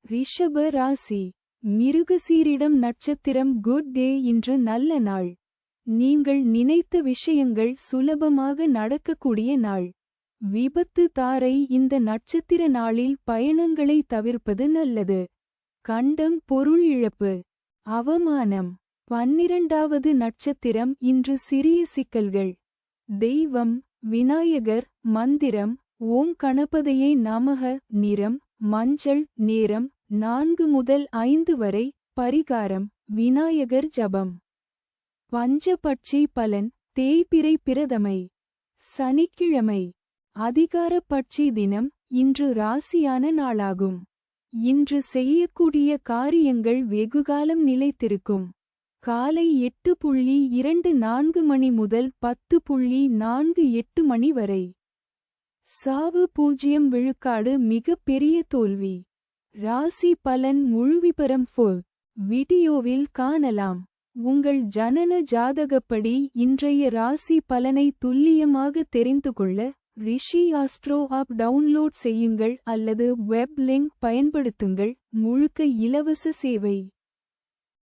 ரிஷப ராசி. மிருகசீரிடம் நட்சத்திரம். Good day. இன்று நல்ல நாள். நீங்கள் நினைத்த விஷயங்கள் சுலபமாக நடக்கக்கூடிய நாள். விபத்து தாரை. இந்த நட்சத்திர நாளில் பயணங்களை தவிர்ப்பது நல்லது. கண்டம். பொருள் இழப்பு. அவமானம். 12வது நட்சத்திரம். இன்று சிறிய சிக்கல்கள். தெய்வம். விநாயகர். மந்திரம் ஓம் கணபதியே நமக. நிறம் மஞ்சள். நேரம் 4 முதல் 5 வரை. பரிகாரம் விநாயகர் ஜபம். பஞ்சபட்சி பலன். தேய்பிறை பிரதமை. சனிக்கிழமை. அதிகார பட்சி தினம். இன்று ராசியான நாளாகும். இன்று செய்யக்கூடிய காரியங்கள் வெகுகாலம் நிலைத்திருக்கும். காலை 8:24 மணி முதல் 10:48 மணி வரை. சாவு 0 விழுக்காடு. மிக பெரிய தோல்வி. ராசி பலன் முழுவிபரம் ஃபுல் வீடியோவில் காணலாம். உங்கள் ஜனன ஜாதகப்படி இன்றைய ராசி பலனை துல்லியமாக தெரிந்துகொள்ள ரிஷி ஆஸ்ட்ரோ ஆப் டவுன்லோட் செய்யுங்கள் அல்லது வெப் லிங்க் பயன்படுத்துங்கள். முழுக்க இலவச சேவை.